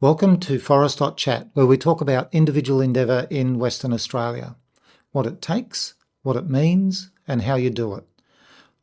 Welcome to Forest Chat, where we talk about individual endeavour in Western Australia, what it takes, what it means, and how you do it.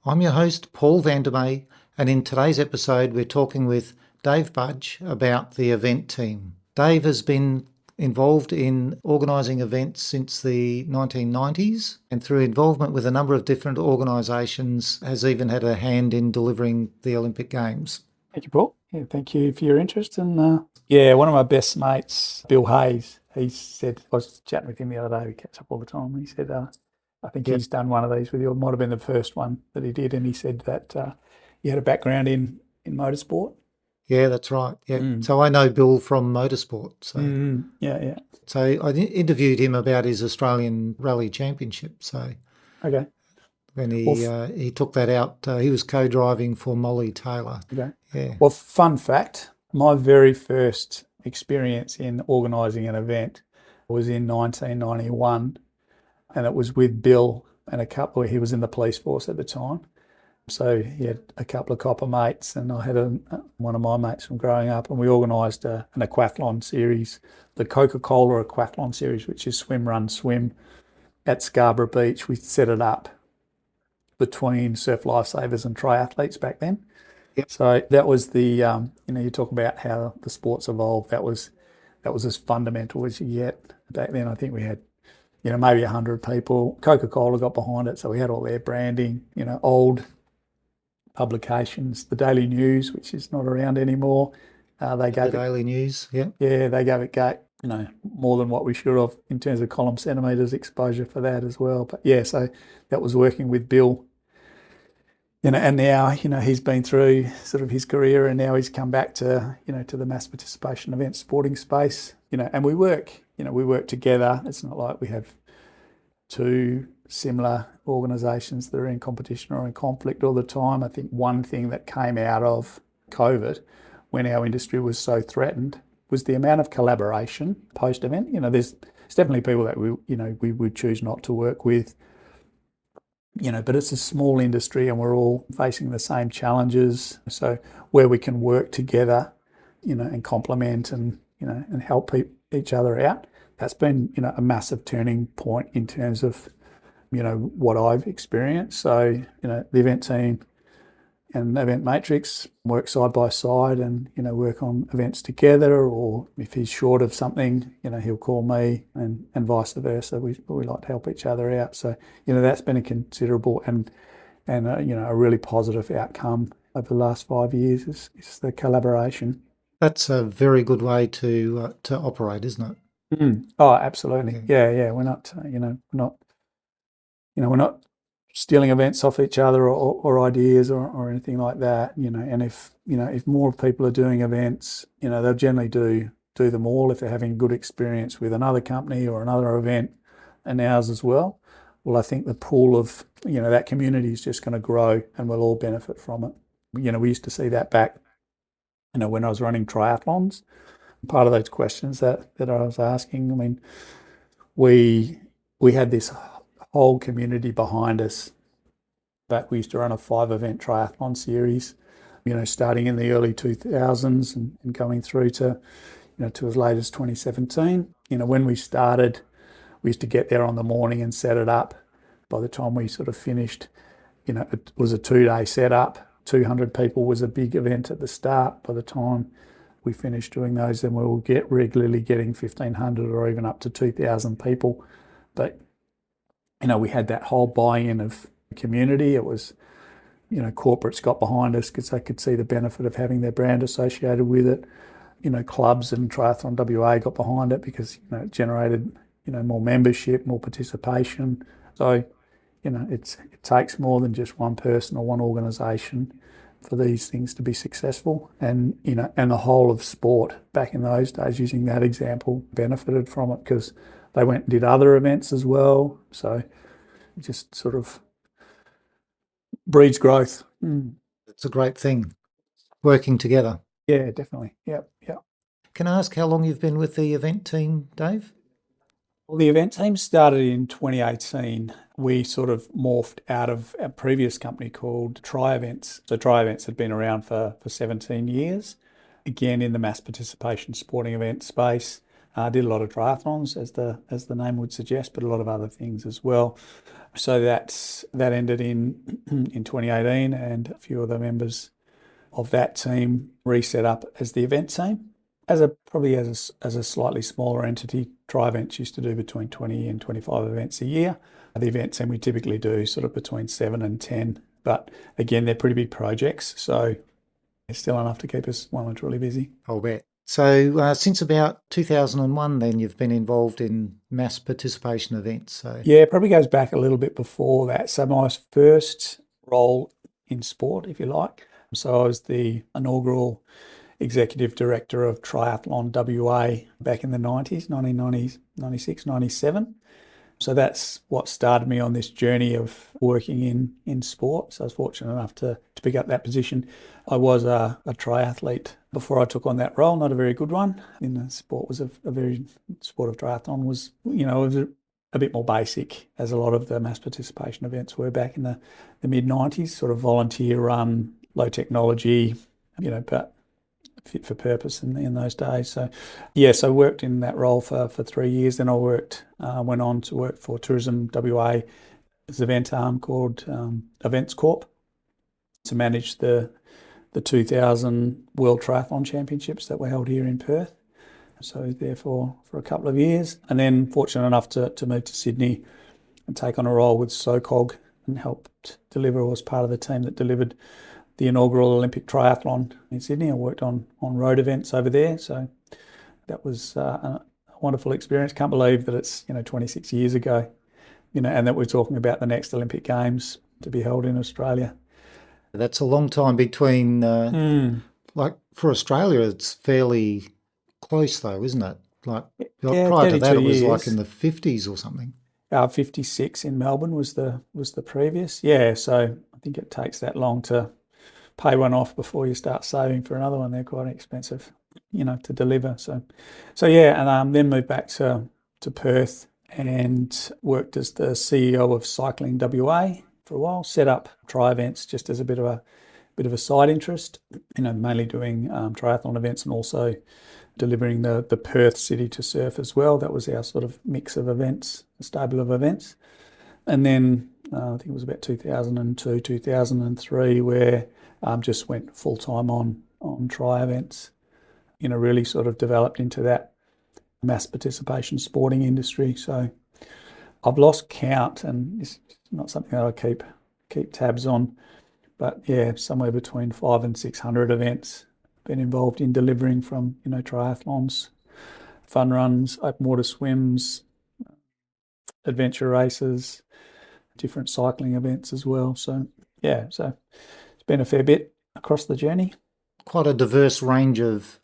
I'm your host, Paul Vandermeer, and in today's episode, we're talking with Dave Budge about the event team. Dave has been involved in organising events since the 1990s, and through involvement with a number of different organisations, has even had a hand in delivering the Olympic Games. Thank you, Paul. Yeah, thank you for your interest. And one of my best mates, Bill Hayes, he said, I was chatting with him the other day, we catch up all the time. He said, I think he's done one of these with you. It might have been the first one that he did. And he said that he had a background in motorsport. Yeah, that's right. Yeah. So I know Bill from motorsport. So Yeah. So I interviewed him about his Australian Rally Championship. So Okay. when he took that out, he was co-driving for Molly Taylor. Okay. Yeah. Well, fun fact, my very first experience in organising an event was in 1991, and it was with Bill and he was in the police force at the time. So he had a couple of copper mates, and I had one of my mates from growing up, and we organised an aquathlon series, the Coca-Cola aquathlon series, which is swim, run, swim at Scarborough Beach. We set it up between surf lifesavers and triathletes back then. Yep. So that was the, you talk about how the sports evolved. That was as fundamental as you get. Back then, I think we had, maybe 100 people. Coca-Cola got behind it, so we had all their branding, old publications, the Daily News, which is not around anymore. They gave the Daily News, yeah. Yeah, they gave it, more than what we should have in terms of column centimetres exposure for that as well. But yeah, so that was working with Bill. And now, he's been through sort of his career, and now he's come back to, to the mass participation event sporting space, and we work together. It's not like we have two similar organisations that are in competition or in conflict all the time. I think one thing that came out of COVID, when our industry was so threatened, was the amount of collaboration post-event. There's definitely people that we would choose not to work with, but it's a small industry and we're all facing the same challenges. So where we can work together, and complement and help each other out, that's been, a massive turning point in terms of, what I've experienced. So, the event team and Event Matrix work side by side and, work on events together, or if he's short of something, he'll call me and vice versa. We like to help each other out. So, that's been a considerable and a really positive outcome over the last 5 years is the collaboration. That's a very good way to operate, isn't it? Oh, absolutely. Yeah. We're not stealing events off each other or ideas or anything like that. And if more people are doing events, they'll generally do them all if they're having a good experience with another company or another event and ours as well. Well, I think the pool of, that community is just going to grow and we'll all benefit from it. We used to see that back, when I was running triathlons. Part of those questions that I was asking, I mean, we had this whole community behind us. But we used to run a 5-event triathlon series, starting in the early 2000s and going through to as late as 2017. When we started, we used to get there on the morning and set it up. By the time we sort of finished, it was a 2-day setup. 200 people was a big event at the start. By the time we finished doing those, then we will get regularly getting 1,500 or even up to 2,000 people. But, we had that whole buy-in of community. It was, corporates got behind us because they could see the benefit of having their brand associated with it. Clubs and Triathlon WA got behind it because, it generated, more membership, more participation. So, it takes more than just one person or one organisation for these things to be successful. And, and the whole of sport back in those days, using that example, benefited from it because they went and did other events as well. So it just sort of breeds growth. It's a great thing, working together. Yeah, definitely. Yep. Can I ask how long you've been with the event team, Dave? Well, the event team started in 2018. We sort of morphed out of a previous company called Tri Events. So Tri Events had been around for 17 years. again, in the mass participation sporting event space. Did a lot of triathlons, as the name would suggest, but a lot of other things as well. So that ended in 2018, and a few of the members of that team reset up as the event team, probably as a slightly smaller entity. Tri Events used to do between 20 and 25 events a year. The event team we typically do sort of between 7 and 10, but again, they're pretty big projects, so it's still enough to keep us well and truly busy. I'll bet. So since about 2001, then you've been involved in mass participation events. So yeah, it probably goes back a little bit before that. So my first role in sport, if you like. So I was the inaugural executive director of Triathlon WA back in the 90s, 1990s, 96, 97. So that's what started me on this journey of working in sport. So I was fortunate enough to pick up that position. I was a triathlete before I took on that role, not a very good one. In the sport was sport of triathlon was, was a bit more basic, as a lot of the mass participation events were back in the mid-90s, sort of volunteer run, low technology, but fit for purpose in those days. So yes, I worked in that role for 3 years. Then I went on to work for Tourism WA as an event arm called Events Corp to manage the 2000 World Triathlon Championships that were held here in Perth. So I was there for a couple of years, and then fortunate enough to move to Sydney and take on a role with SOCOG and helped deliver, or was part of the team that delivered the inaugural Olympic triathlon in Sydney. I worked on road events over there, so that was a wonderful experience. Can't believe that it's 26 years ago, and that we're talking about the next Olympic Games to be held in Australia. That's a long time between. Like for Australia, it's fairly close though, isn't it? Like prior to that, it was like in the 50s or something. 56 in Melbourne was the previous. Yeah, so I think it takes that long to pay one off before you start saving for another one. They're quite expensive, to deliver. So yeah, and then moved back to Perth and worked as the CEO of Cycling WA for a while. Set up Tri Events just as a bit of a side interest. Mainly doing triathlon events and also delivering the Perth City to Surf as well. That was our sort of mix of events, a stable of events. And then I think it was about 2002, 2003, where just went full time on Tri Events. Really sort of developed into that mass participation sporting industry. So I've lost count, and it's not something that I keep tabs on. But yeah, somewhere between 500 and 600 events. Been involved in delivering from triathlons, fun runs, open water swims, adventure races, different cycling events as well. So yeah, so it's been a fair bit across the journey. Quite a diverse range of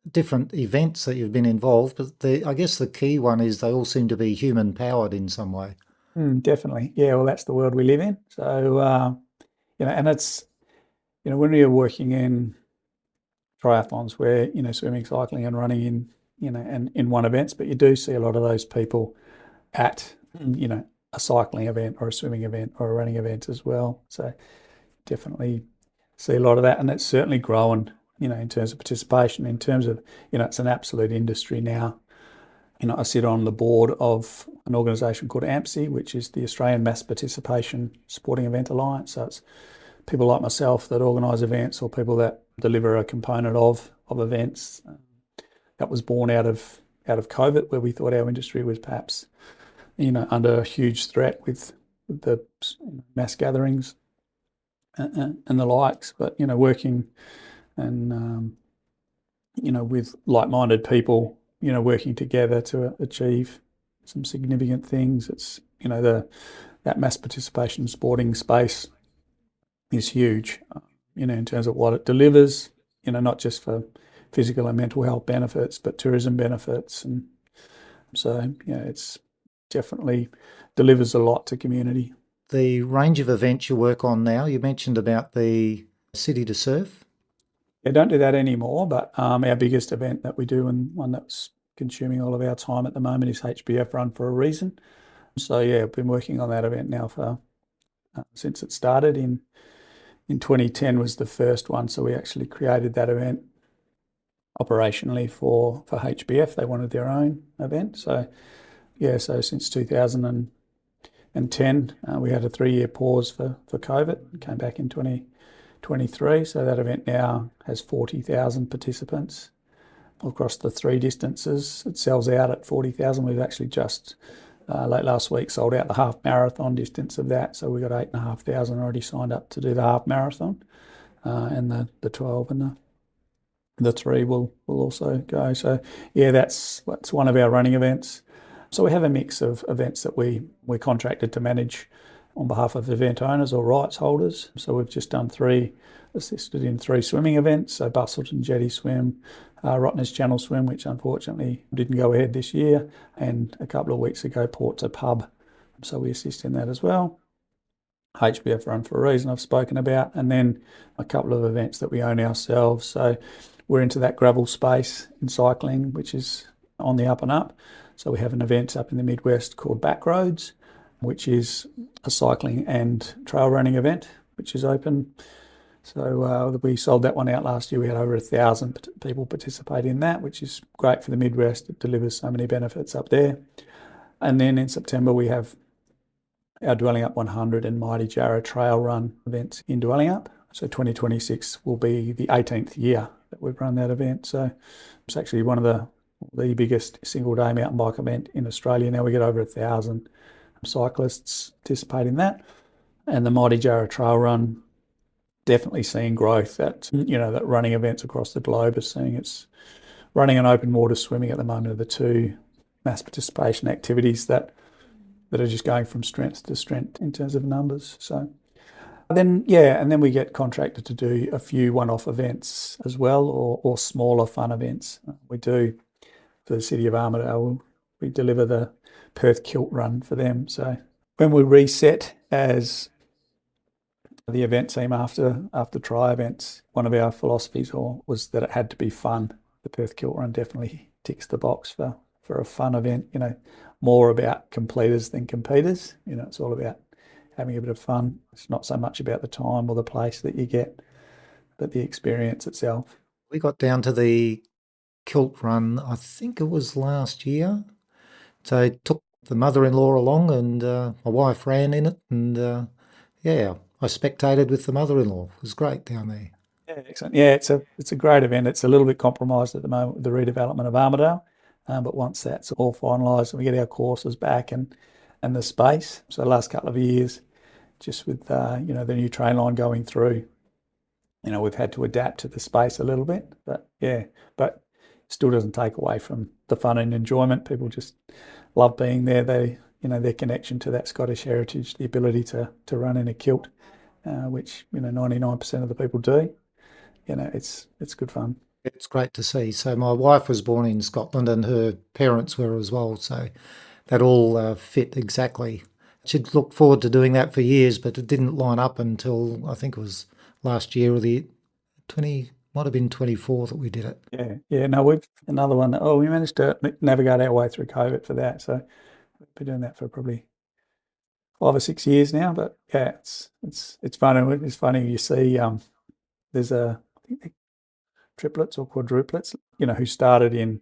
different events that you've been involved, but I guess the key one is they all seem to be human powered in some way. Definitely. Yeah, well, that's the world we live in. So, and it's, when you're working in triathlons where, swimming, cycling and running and in one events, but you do see a lot of those people at, a cycling event or a swimming event or a running event as well. So definitely see a lot of that, and it's certainly growing, in terms of participation, in terms of, it's an absolute industry now. I sit on the board of an organisation called AMPSI, which is the Australian Mass Participation Sporting Event Alliance. So it's people like myself that organise events, or people that deliver a component of events. That was born out of COVID, where we thought our industry was perhaps, under a huge threat with the mass gatherings and the likes. But, working and, with like-minded people, working together to achieve some significant things. It's, that mass participation sporting space is huge, in terms of what it delivers, not just for physical and mental health benefits, but tourism benefits. And so, it's definitely delivers a lot to community. The range of events you work on now, you mentioned about the City to Surf. Yeah, don't do that anymore, but our biggest event that we do, and one that's consuming all of our time at the moment, is HBF Run for a Reason. So yeah, I've been working on that event now for since it started in 2010 was the first one. So we actually created that event operationally for HBF. They wanted their own event. So since 2010, we had a 3-year pause for COVID, came back in 2023. So that event now has 40,000 participants across the 3 distances. It sells out at 40,000. We've actually just late last week sold out the half marathon distance of that. So we've got 8,500 already signed up to do the half marathon, and the 12 and the 3 will also go. So that's one of our running events. So we have a mix of events that we're contracted to manage on behalf of event owners or rights holders. So we've just done assisted in 3 swimming events. So Bustleton Jetty Swim, Rottnest Channel Swim, which unfortunately didn't go ahead this year, and a couple of weeks ago Port's a Pub. So we assist in that as well. HBF Run for a Reason I've spoken about, and then a couple of events that we own ourselves. So we're into that gravel space in cycling, which is on the up and up. So we have an event up in the Midwest called Backroads, which is a cycling and trail running event, which is open. So we sold that one out last year. We had over 1,000 people participate in that, which is great for the Midwest. It delivers so many benefits up there. And then in September, we have our Dwelling Up 100 and Mighty Jarrah Trail Run events in Dwelling Up. So 2026 will be the 18th year that we've run that event. So it's actually one of the biggest single-day mountain bike event in Australia. Now we get over 1,000 cyclists participate in that. And the Mighty Jarrah Trail Run, definitely seeing growth that running events across the globe are seeing. It's running and open water swimming at the moment are the 2 mass participation activities that are just going from strength to strength in terms of numbers. So and then we get contracted to do a few one-off events as well, or smaller fun events. We do for the City of Armidale. We deliver the Perth Kilt Run for them. So when we reset as the event team after tri events, one of our philosophies was that it had to be fun. The Perth Kilt Run definitely ticks the box for a fun event. More about completers than competers. It's all about having a bit of fun. It's not so much about the time or the place that you get, but the experience itself. We got down to the Kilt Run, I think it was last year. So I took the mother-in-law along, and my wife ran in it, and I spectated with the mother-in-law. It was great down there. Yeah, excellent. Yeah, it's a great event. It's a little bit compromised at the moment with the redevelopment of Armidale, but once that's all finalised and we get our courses back and the space. So the last couple of years, just with the new train line going through, we've had to adapt to the space a little bit, but still doesn't take away from the fun and enjoyment. People just love being there. They, their connection to that Scottish heritage, the ability to run in a kilt, which 99% of the people do. It's good fun. It's great to see. So my wife was born in Scotland, and her parents were as well. So that all fit exactly. She'd looked forward to doing that for years, but it didn't line up until I think it was last year, or might have been 24 that we did it. Yeah. No, we've another one. We managed to navigate our way through COVID for that. So we've been doing that for probably 5 or 6 years now. But yeah, it's fun. It's funny you see. There's I think they're triplets or quadruplets, who started in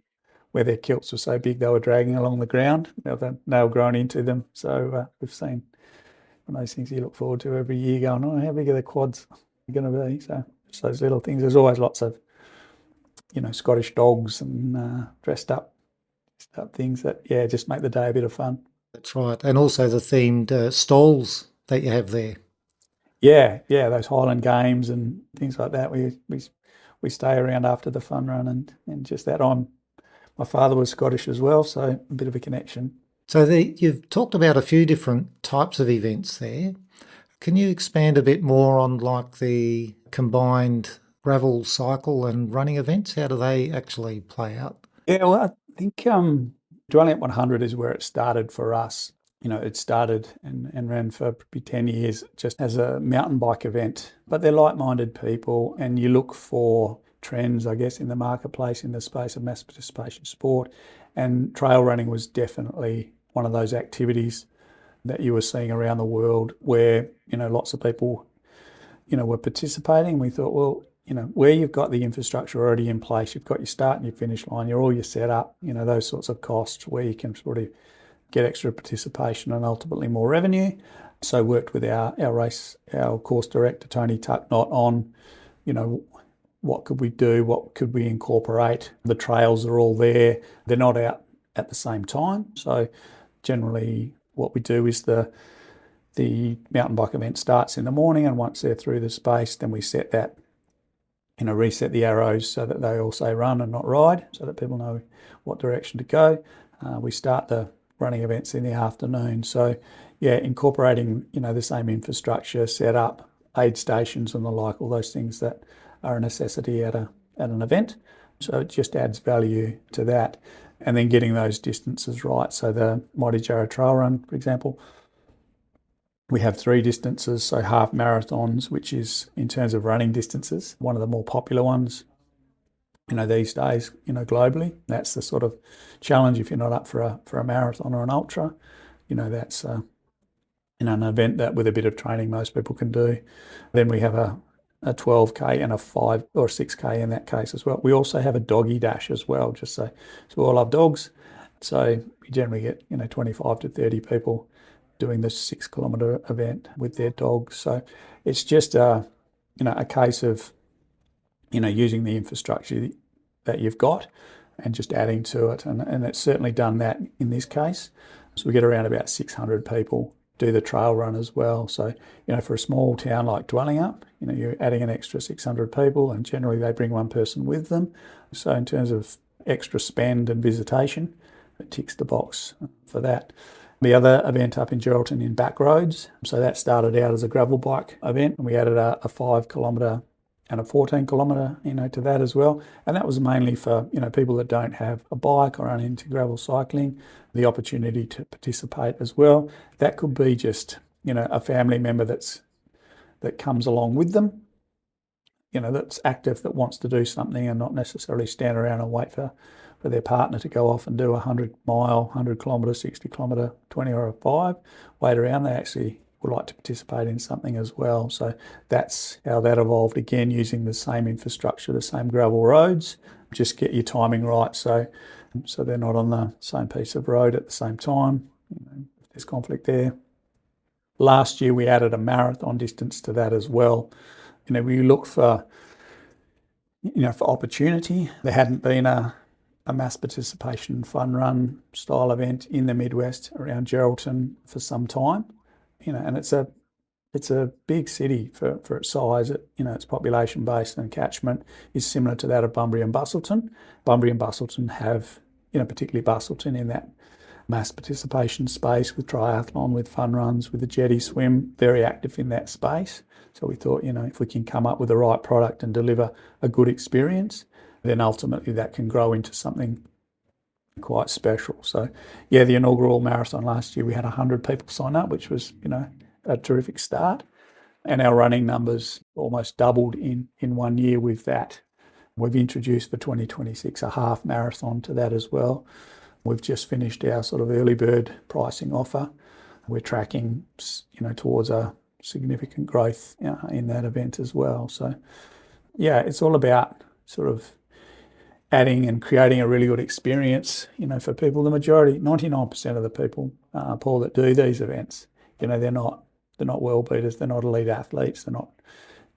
where their kilts were so big they were dragging along the ground. Now they're nail grown into them. So we've seen one of those things you look forward to every year, going, oh, how big are the quads going to be? So just those little things. There's always lots of, Scottish dogs and dressed up things that, just make the day a bit of fun. That's right. And also the themed stalls that you have there. Yeah, those Highland games and things like that. We stay around after the fun run and just that. My father was Scottish as well, so a bit of a connection. So you've talked about a few different types of events there. Can you expand a bit more on like the combined gravel, cycle and running events? How do they actually play out? Yeah, well, I think Dwelling Up 100 is where it started for us. It started and ran for probably 10 years just as a mountain bike event. But they're like-minded people, and you look for trends, I guess, in the marketplace in the space of mass participation sport. And trail running was definitely one of those activities that you were seeing around the world where, lots of people, were participating. We thought, well, where you've got the infrastructure already in place, you've got your start and your finish line, you're all your setup, those sorts of costs where you can sort of get extra participation and ultimately more revenue. So worked with our course director, Tony Tucknott, on, what could we do? What could we incorporate? The trails are all there. They're not out at the same time. So generally what we do is the mountain bike event starts in the morning, and once they're through the space, then we set that, reset the arrows so that they all say run and not ride, so that people know what direction to go. We start the running events in the afternoon. So yeah, incorporating, the same infrastructure, set up, aid stations and the like, all those things that are a necessity at an event. So it just adds value to that. And then getting those distances right. So the Mighty Jarrah Trail Run, for example, we have 3 distances, so half marathons, which is, in terms of running distances, one of the more popular ones, these days, globally. That's the sort of challenge if you're not up for a marathon or an ultra. That's an event that with a bit of training most people can do. Then we have a 12K and a 5 or 6K in that case as well. We also have a doggy dash as well, just so we all love dogs. So we generally get 25 to 30 people doing the 6-kilometre event with their dogs. So it's just a case of using the infrastructure that you've got and just adding to it, and it's certainly done that in this case. So we get around about 600 people do the trail run as well. So, for a small town like Dwellingup, you're adding an extra 600 people, and generally they bring one person with them. So in terms of extra spend and visitation, it ticks the box for that. The other event up in Geraldton in Backroads, so that started out as a gravel bike event, and we added a 5-kilometre and a 14-kilometre, to that as well. And that was mainly for, people that don't have a bike or aren't into gravel cycling, the opportunity to participate as well. That could be just, a family member that comes along with them, that's active, that wants to do something and not necessarily stand around and wait for their partner to go off and do a 100-mile, 100-kilometre, 60-kilometre, 20 or a 5. Wait around, they actually would like to participate in something as well. So that's how that evolved, again, using the same infrastructure, the same gravel roads. Just get your timing right so they're not on the same piece of road at the same time. If there's conflict there. Last year we added a marathon distance to that as well. We look for opportunity. There hadn't been a mass participation fun run style event in the Midwest around Geraldton for some time. And it's a big city for its size. Its population base and catchment is similar to that of Bunbury and Busselton. Bunbury and Busselton have, particularly Busselton, in that mass participation space with triathlon, with fun runs, with the jetty swim, very active in that space. So we thought, if we can come up with the right product and deliver a good experience, then ultimately that can grow into something quite special. So yeah, the inaugural marathon last year, we had 100 people sign up, which was, a terrific start. And our running numbers almost doubled in 1 year with that. We've introduced for 2026 a half marathon to that as well. We've just finished our sort of early bird pricing offer. We're tracking, towards a significant growth in that event as well. So yeah, it's all about sort of adding and creating a really good experience, for people. The majority, 99% of the people, Paul, that do these events, they're not world beaters, they're not elite athletes, they're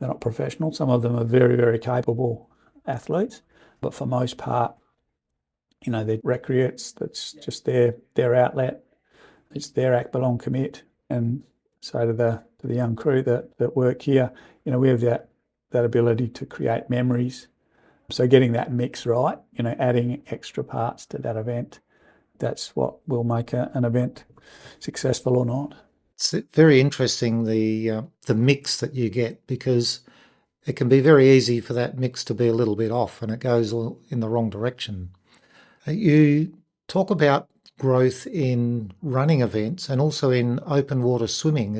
not professional. Some of them are very, very capable athletes, but for most part, they're recreates. That's just their outlet. It's their act, belong, commit. And so to the young crew that work here, we have that ability to create memories. So getting that mix right, adding extra parts to that event, that's what will make an event successful or not. It's very interesting, the mix that you get, because it can be very easy for that mix to be a little bit off and it goes in the wrong direction. You talk about growth in running events and also in open water swimming.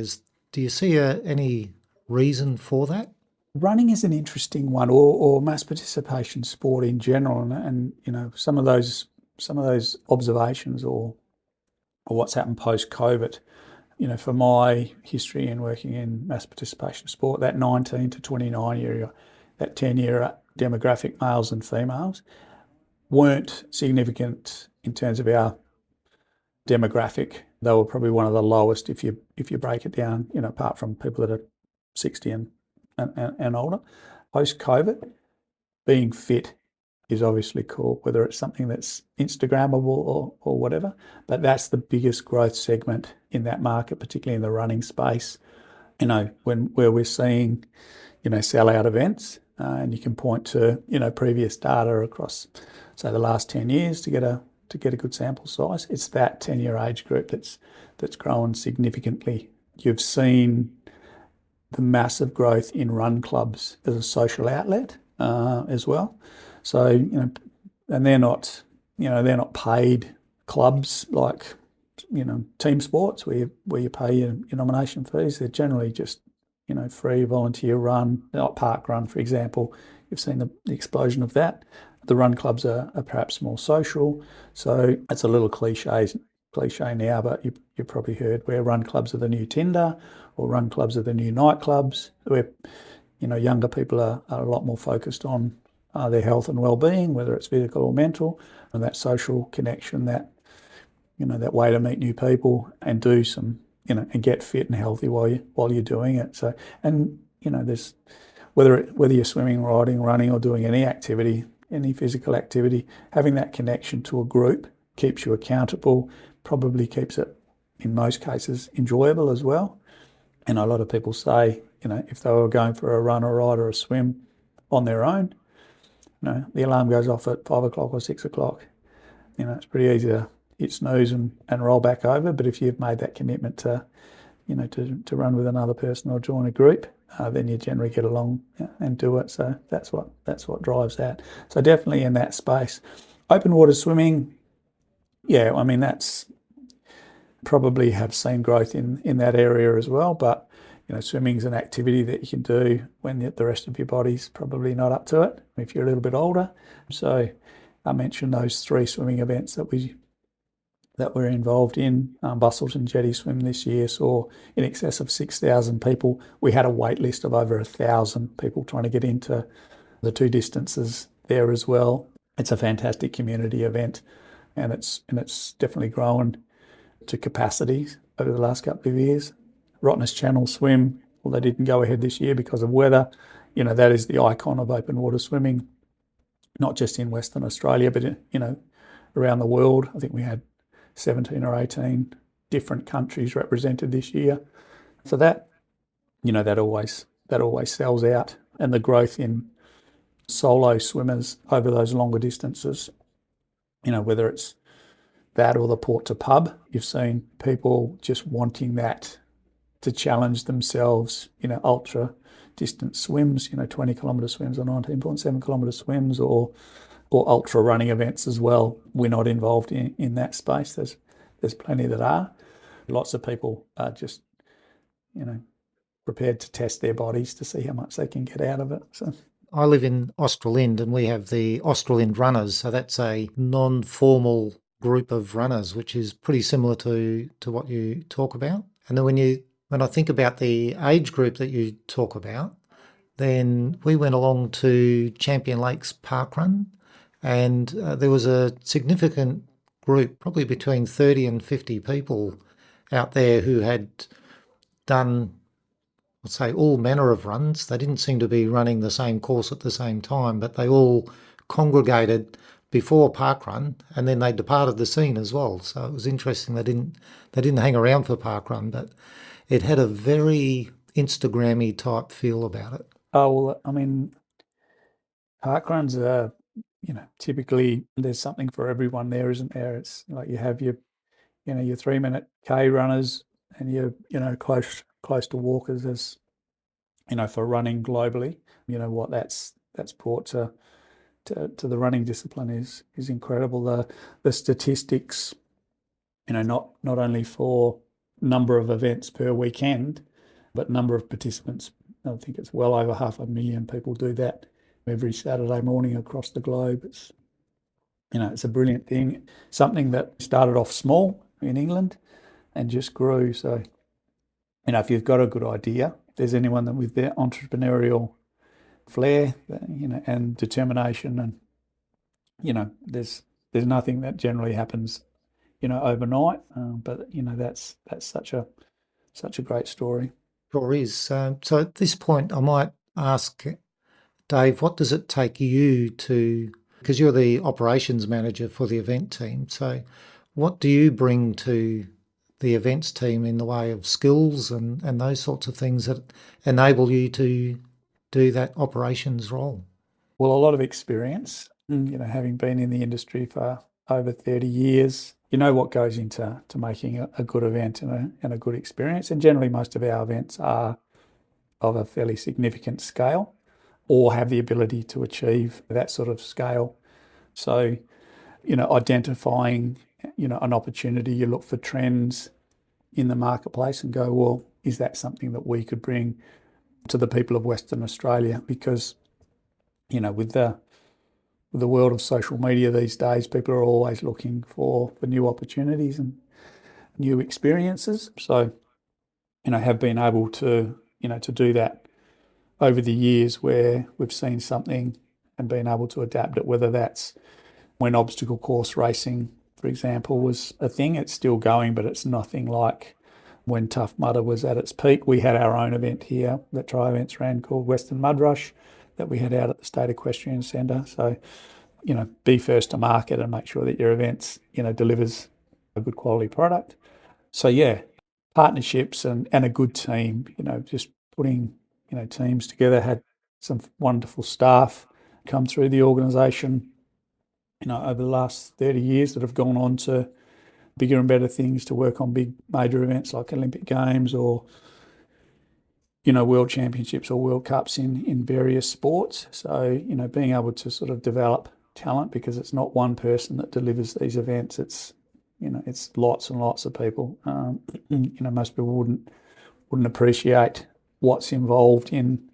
Do you see any reason for that? Running is an interesting one, or mass participation sport in general, and some of those observations or what's happened post-COVID. For my history in working in mass participation sport, that 19 to 29 year that 10-year demographic, males and females, weren't significant in terms of our demographic. They were probably one of the lowest if you break it down, apart from people that are 60 and older. Post-COVID, being fit is obviously cool, whether it's something that's Instagrammable or whatever, but that's the biggest growth segment in that market, particularly in the running space. Where we're seeing, sell-out events, and you can point to, previous data across, say, the last 10 years to get a good sample size. It's that 10-year age group that's grown significantly. You've seen the massive growth in run clubs as a social outlet as well. So, and they're not paid clubs like, team sports where you pay your nomination fees. They're generally just, free volunteer run, like park run, for example. You've seen the explosion of that. The run clubs are perhaps more social. So it's a little cliche now, but you've probably heard where run clubs are the new Tinder or run clubs are the new nightclubs, where, younger people are a lot more focused on their health and well-being, whether it's physical or mental, and that social connection, that way to meet new people and do some, and get fit and healthy while you're doing it. So, and there's whether you're swimming, riding, running, or doing any activity, any physical activity, having that connection to a group keeps you accountable, probably keeps it, in most cases, enjoyable as well. And a lot of people say, if they were going for a run or ride or a swim on their own, the alarm goes off at 5 o'clock or 6 o'clock. It's pretty easy to hit snooze and roll back over. But if you've made that commitment to run with another person or join a group, then you generally get along and do it. So that's what drives that. So definitely in that space. Open water swimming, that's probably have seen growth in that area as well. But swimming's an activity that you can do when the rest of your body's probably not up to it, if you're a little bit older. So I mentioned those 3 swimming events that we're involved in. Bustleton Jetty Swim this year saw in excess of 6,000 people. We had a wait list of over 1,000 people trying to get into the 2 distances there as well. It's a fantastic community event, and it's definitely grown to capacity over the last couple of years. Rottnest Channel Swim, well, they didn't go ahead this year because of weather. That is the icon of open water swimming, not just in Western Australia, but around the world. I think we had 17 or 18 different countries represented this year. For that, that always sells out. And the growth in solo swimmers over those longer distances, whether it's that or the port to pub, you've seen people just wanting that to challenge themselves, ultra distance swims, 20 kilometre swims or 19.7 kilometre swims, or ultra running events as well. We're not involved in that space. There's plenty that are. Lots of people are just, prepared to test their bodies to see how much they can get out of it. So I live in Australind, and we have the Australind Runners. So that's a non-formal group of runners, which is pretty similar to what you talk about. And then when I think about the age group that you talk about, then we went along to Champion Lakes Parkrun, and there was a significant group, probably between 30 and 50 people out there who had done, let's say, all manner of runs. They didn't seem to be running the same course at the same time, but they all congregated before parkrun, and then they departed the scene as well. So it was interesting. They didn't hang around for parkrun, but it had a very Instagrammy type feel about it. Oh, well, parkruns are, typically there's something for everyone there, isn't there? It's like you have your 3-minute K runners and you're close to walkers as, for running globally. What that's brought to the running discipline is incredible. The statistics, not only for number of events per weekend, but number of participants. I think it's well over 500,000 people do that every Saturday morning across the globe. It's a brilliant thing. Something that started off small in England and just grew. So, if you've got a good idea, if there's anyone that with their entrepreneurial flair, and determination. And, there's nothing that generally happens, overnight. But, that's such a great story. Sure is. So at this point, I might ask Dave, what does it take you to, because you're the operations manager for the event team, so what do you bring to the events team in the way of skills and those sorts of things that enable you to do that operations role? Well, a lot of experience, having been in the industry for over 30 years, you know what goes into making a good event and a good experience. And generally, most of our events are of a fairly significant scale or have the ability to achieve that sort of scale. So, identifying, an opportunity, you look for trends in the marketplace and go, well, is that something that we could bring to the people of Western Australia? Because, with the world of social media these days, people are always looking for new opportunities and new experiences. So, have been able to do that over the years where we've seen something and been able to adapt it, whether that's when obstacle course racing, for example, was a thing. It's still going, but it's nothing like when Tough Mudder was at its peak. We had our own event here that Tri Events ran called Western Mud Rush that we had out at the State Equestrian Centre. So, be first to market and make sure that your events, delivers a good quality product. So, yeah, partnerships and a good team, just putting, teams together, had some wonderful staff come through the organisation, over the last 30 years that have gone on to bigger and better things, to work on big major events like Olympic Games or, World Championships or World Cups in various sports. So, being able to sort of develop talent, because it's not one person that delivers these events. It's, it's lots and lots of people. Most people wouldn't appreciate what's involved in,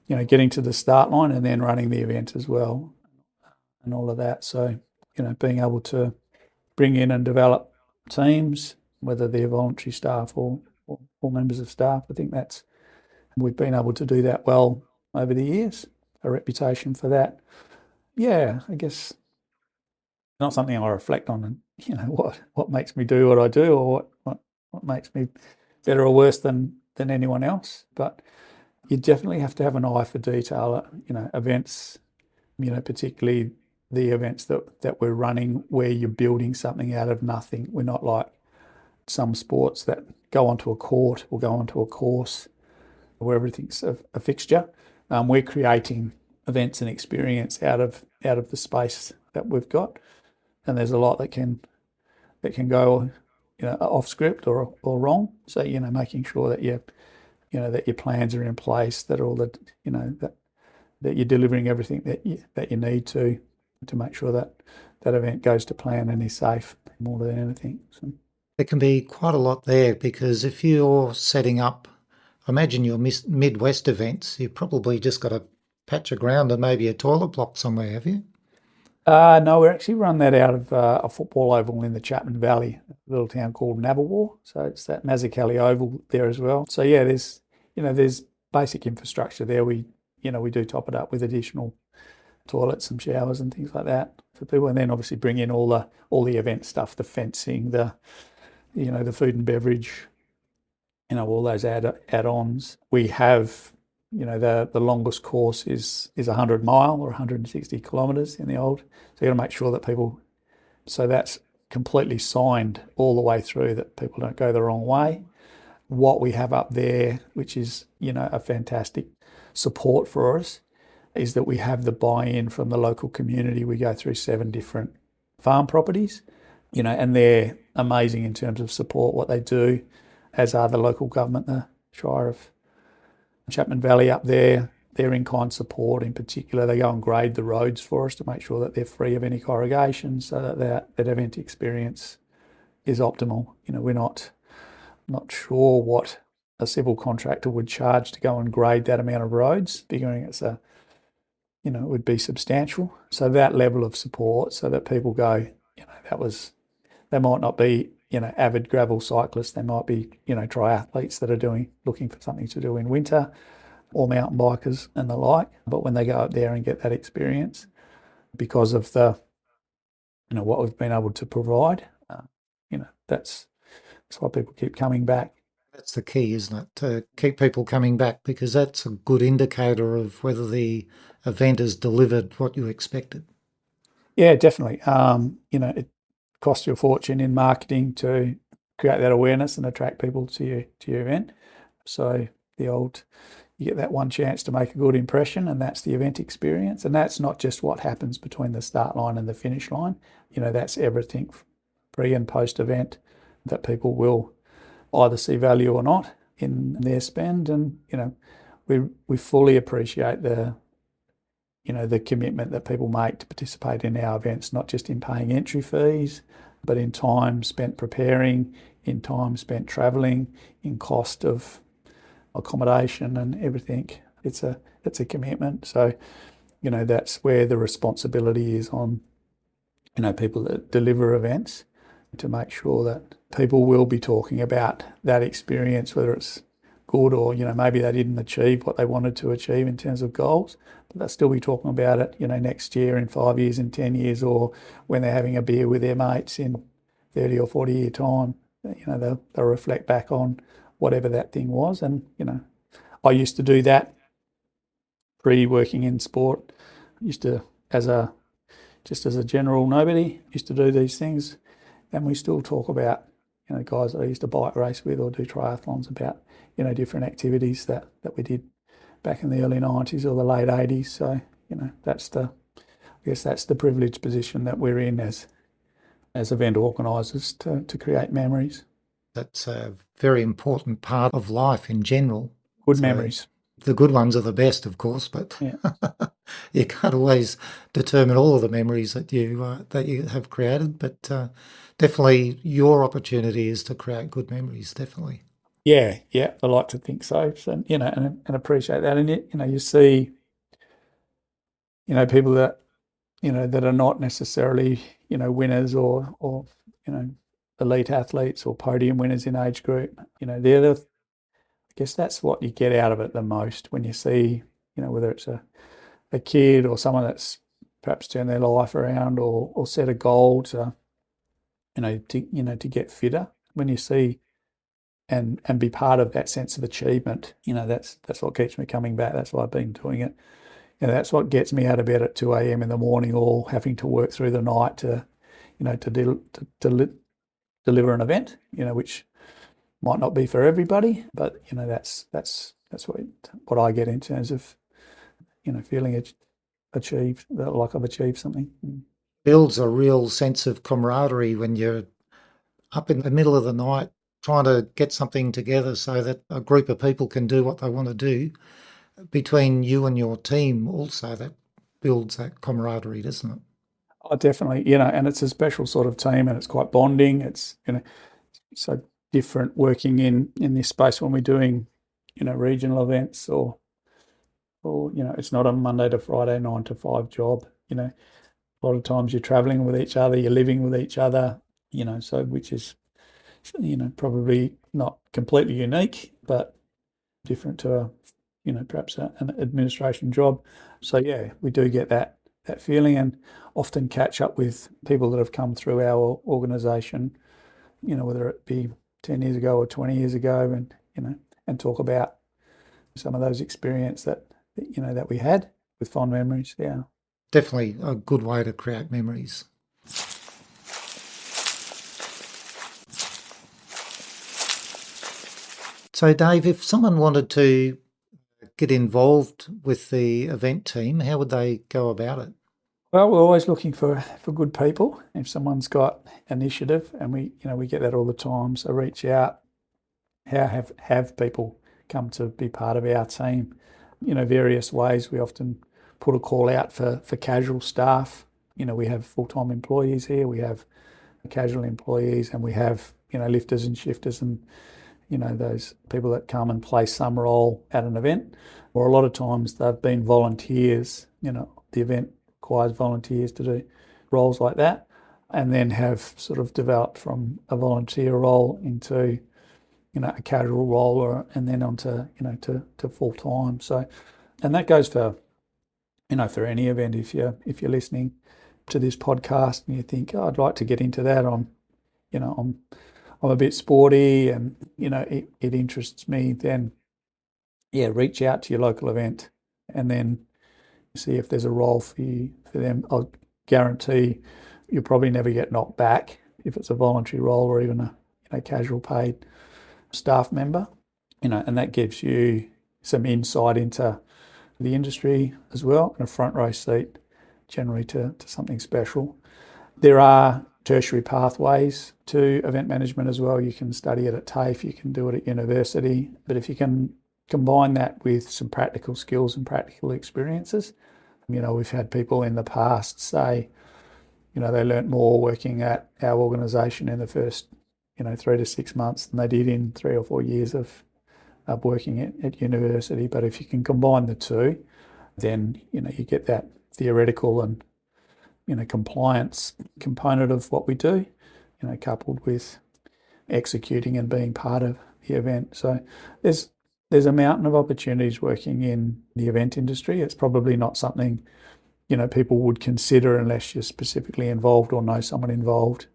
getting to the start line and then running the event as well and all of that. So, being able to bring in and develop teams, whether they're voluntary staff or members of staff, I think we've been able to do that well over the years, a reputation for that. Yeah, I guess not something I reflect on and, what makes me do what I do or what makes me better or worse than anyone else. But you definitely have to have an eye for detail. Events, particularly the events that we're running where you're building something out of nothing. We're not like some sports that go onto a court or go onto a course where everything's a fixture. We're creating events and experience out of the space that we've got, and there's a lot that can go, off script or wrong. So, making sure that that your plans are in place, that all the, that you're delivering everything that you need to make sure that event goes to plan and is safe more than anything. So. There can be quite a lot there, because if you're setting up, imagine your Midwest events, you've probably just got a patch of ground and maybe a toilet block somewhere, have you? No, we actually run that out of a football oval in the Chapman Valley, a little town called Nabawar. So it's that Mazzucali Oval there as well. So yeah, there's basic infrastructure there. We do top it up with additional toilets, some showers and things like that for people, and then obviously bring in all the event stuff, the fencing, the food and beverage, all those add-ons. We have, the longest course is 100 mile or 160 kilometres in the old. So you got to make sure that people, so that's completely signed all the way through, that people don't go the wrong way. What we have up there, which is, a fantastic support for us, is that we have the buy-in from the local community. We go through 7 different farm properties, and they're amazing in terms of support, what they do, as are the local government, the Shire of Chapman Valley up there. Their in-kind support in particular, they go and grade the roads for us to make sure that they're free of any corrugation, so that event experience is optimal. We're not sure what a civil contractor would charge to go and grade that amount of roads, figuring it would be substantial. So that level of support, so that people go, they might not be, avid gravel cyclists. They might be, triathletes that are looking for something to do in winter. or mountain bikers and the like. But when they go up there and get that experience, because of the, what we've been able to provide, that's why people keep coming back. That's the key, isn't it? To keep people coming back, because that's a good indicator of whether the event has delivered what you expected. Yeah, definitely. It costs you a fortune in marketing to create that awareness and attract people to your event. So you get that one chance to make a good impression, and that's the event experience. And that's not just what happens between the start line and the finish line. That's everything pre and post event that people will either see value or not in their spend. And, we fully appreciate the commitment that people make to participate in our events, not just in paying entry fees, but in time spent preparing, in time spent travelling, in cost of accommodation and everything. It's a commitment. So, that's where the responsibility is on, people that deliver events, to make sure that people will be talking about that experience, whether it's good or, maybe they didn't achieve what they wanted to achieve in terms of goals, but they'll still be talking about it, next year, in 5 years, in 10 years, or when they're having a beer with their mates in 30 or 40 year time. They'll reflect back on whatever that thing was. And, I used to do that pre-working in sport. I used to, just as a general nobody, used to do these things. And we still talk about, guys that I used to bike race with or do triathlons, about, different activities that we did back in the early 90s or the late 80s. So, that's the privileged position that we're in as event organisers, to create memories. That's a very important part of life in general. Good memories. The good ones are the best, of course, but yeah. You can't always determine all of the memories that you have created. But definitely, your opportunity is to create good memories. Definitely. Yeah, I like to think so. So, and appreciate that. And you see, people that that are not necessarily winners or elite athletes or podium winners in age group. I guess that's what you get out of it the most, when you see, whether it's a kid or someone that's perhaps turned their life around or set a goal to get fitter. When you see and be part of that sense of achievement, that's what keeps me coming back. That's why I've been doing it. That's what gets me out of bed at 2 a.m. in the morning, or having to work through the night to deliver an event, which might not be for everybody, but that's what I get in terms of feeling achieved, like I've achieved something. Builds a real sense of camaraderie when you're up in the middle of the night trying to get something together so that a group of people can do what they want to do. Between you and your team also, that builds that camaraderie, doesn't it? Oh, definitely. And it's a special sort of team, and it's quite bonding. It's, so different working in this space when we're doing, regional events, or it's not a Monday to Friday 9 to 5 job. A lot of times you're traveling with each other, you're living with each other, so which is, probably not completely unique, but different to perhaps an administration job. So yeah, we do get that feeling, and often catch up with people that have come through our organisation, whether it be 10 years ago or 20 years ago, and talk about some of those experiences that we had, with fond memories. Yeah. Definitely a good way to create memories. So Dave, if someone wanted to get involved with the event team, how would they go about it? Well, we're always looking for good people. If someone's got initiative, and we get that all the time, so reach out. Have people come to be part of our team, various ways. We often put a call out for casual staff. We have full-time employees here, we have casual employees, and we have, lifters and shifters, and, those people that come and play some role at an event. Or a lot of times they've been volunteers. The event requires volunteers to do roles like that, and then have sort of developed from a volunteer role into a casual role and then onto, to full time. So, and that goes for, for any event. If you're listening to this podcast and you think, oh, I'd like to get into that, I'm a bit sporty and, it interests me, then reach out to your local event and then see if there's a role for them. I'll guarantee you'll probably never get knocked back if it's a voluntary role or even a casual paid staff member, and that gives you some insight into the industry as well, and a front row seat generally to something special. There are tertiary pathways to event management as well. You can study it at TAFE, you can do it at university, but if you can combine that with some practical skills and practical experiences, we've had people in the past say, they learnt more working at our organisation in the first, 3 to 6 months than they did in 3 or 4 years of working at university. But if you can combine the two, then, you get that theoretical and, compliance component of what we do, coupled with executing and being part of the event. So there's a mountain of opportunities working in the event industry. It's probably not something, people would consider unless you're specifically involved or know someone involved.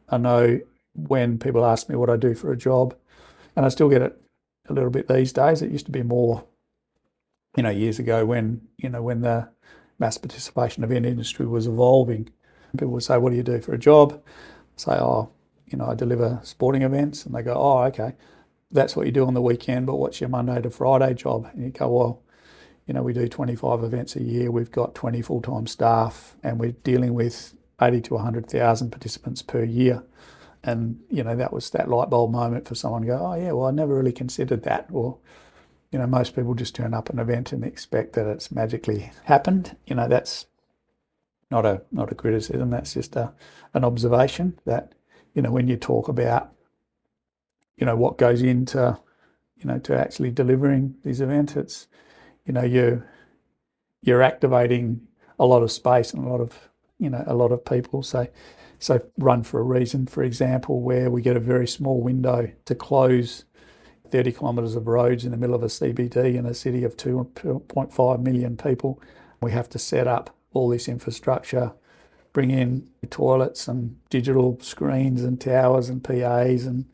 I know when people ask me what I do for a job, and I still get it a little bit these days. It used to be more, years ago when the mass participation event industry was evolving. People would say, what do you do for a job? I say, I deliver sporting events. And they go, oh, okay, that's what you do on the weekend, but what's your Monday to Friday job? And you go, well, we do 25 events a year. We've got 20 full-time staff and we're dealing with 80 to 100,000 participants per year. And, that was that light bulb moment for someone to go, oh yeah, well, I never really considered that. Or, most people just turn up an event and expect that it's magically happened. That's not a criticism. That's just an observation that, when you talk about, what goes into, to actually delivering these events, it's, you're activating a lot of space and a lot of people. So Run for a Reason, for example, where we get a very small window to close 30 kilometres of roads in the middle of a CBD in a city of 2.5 million people. We have to set up all this infrastructure, bring in toilets and digital screens and towers and PAs and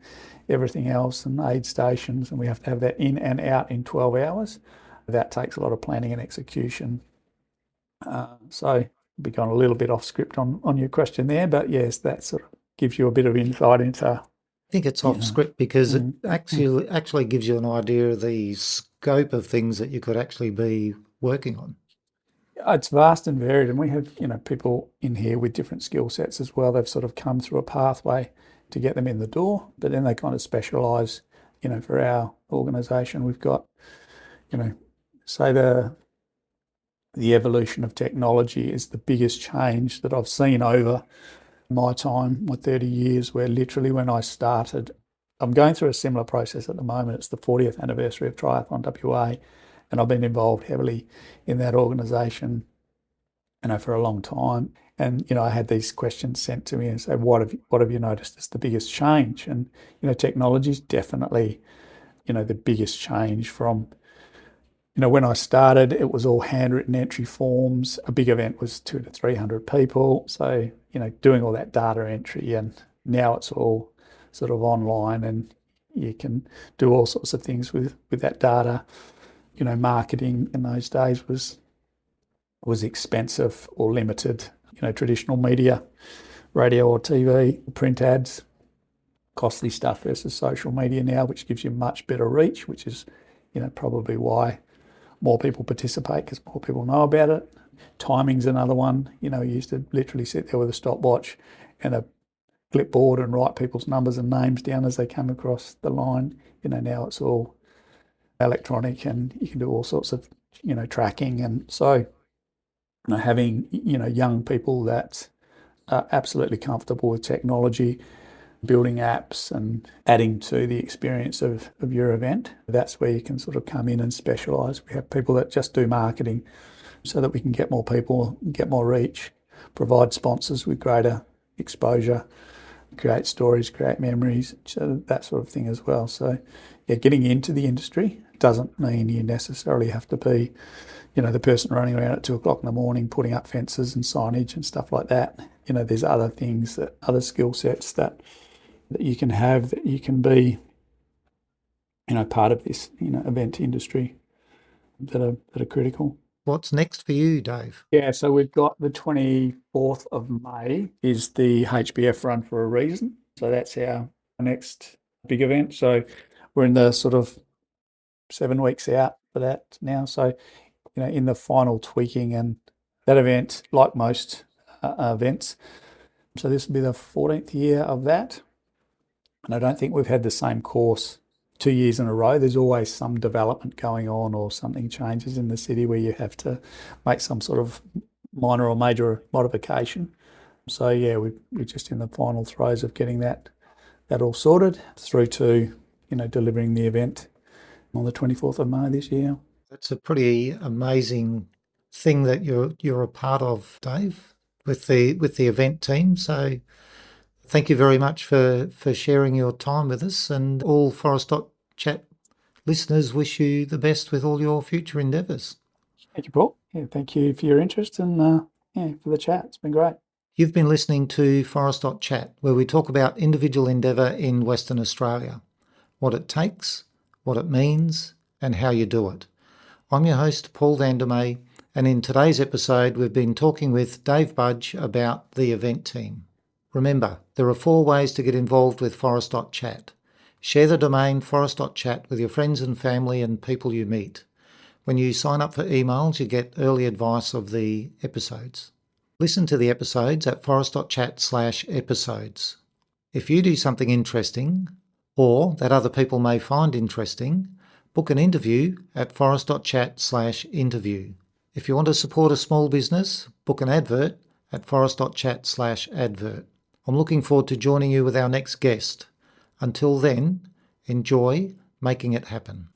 everything else and aid stations, and we have to have that in and out in 12 hours. That takes a lot of planning and execution. So be gone a little bit off script on your question there, but yes, that sort of gives you a bit of insight into. I think it's off script because it actually gives you an idea of the scope of things that you could actually be working on. It's vast and varied, and we have people in here with different skill sets as well. They've sort of come through a pathway to get them in the door, but then they kind of specialise. For our organisation, we've got say the evolution of technology is the biggest change that I've seen over my time, my 30 years, where literally when I started, I'm going through a similar process at the moment. It's the 40th anniversary of Triathlon WA, and I've been involved heavily in that organisation, for a long time. And, I had these questions sent to me and say, what have you noticed is the biggest change? And, technology is definitely, the biggest change from, when I started, it was all handwritten entry forms. A big event was 200 to 300 people. So, doing all that data entry, and now it's all sort of online and you can do all sorts of things with that data. Marketing in those days was expensive or limited. Traditional media, radio or TV, print ads, costly stuff versus social media now, which gives you much better reach, which is, probably why more people participate, because more people know about it. Timing's another one. You used to literally sit there with a stopwatch and a clipboard and write people's numbers and names down as they came across the line. Now it's all electronic and you can do all sorts of, tracking. And so, having, young people that are absolutely comfortable with technology, building apps and adding to the experience of your event, that's where you can sort of come in and specialise. We have people that just do marketing so that we can get more people, get more reach, provide sponsors with greater exposure, create stories, create memories, so that sort of thing as well. So, yeah, getting into the industry doesn't mean you necessarily have to be, the person running around at 2 o'clock in the morning putting up fences and signage and stuff like that. There's other things, other skill sets that you can have, that you can be, part of this, event industry that are critical. What's next for you, Dave? Yeah, so we've got the 24th of May is the HBF Run for a Reason. So that's our next big event. So we're in the sort of 7 weeks out for that now. So, in the final tweaking, and that event, like most events, so this will be the 14th year of that. And I don't think we've had the same course 2 years in a row. There's always some development going on, or something changes in the city where you have to make some sort of minor or major modification. So yeah, we're just in the final throes of getting that all sorted through to, delivering the event on the 24th of May this year. That's a pretty amazing thing that you're a part of, Dave, with the event team. So thank you very much for sharing your time with us, and all Forest.chat listeners wish you the best with all your future endeavours. Thank you, Paul. Yeah, thank you for your interest and for the chat. It's been great. You've been listening to Forest.chat, where we talk about individual endeavour in Western Australia, what it takes, what it means, and how you do it. I'm your host, Paul Vandermeer, and in today's episode we've been talking with Dave Budge about the event team. Remember, there are 4 ways to get involved with Forest.chat. Share the domain Forest.chat with your friends and family and people you meet. When you sign up for emails, you get early advice of the episodes. Listen to the episodes at forest.chat/episodes. If you do something interesting, or that other people may find interesting, book an interview at forest.chat/interview. If you want to support a small business, book an advert at forest.chat/advert. I'm looking forward to joining you with our next guest. Until then, enjoy making it happen.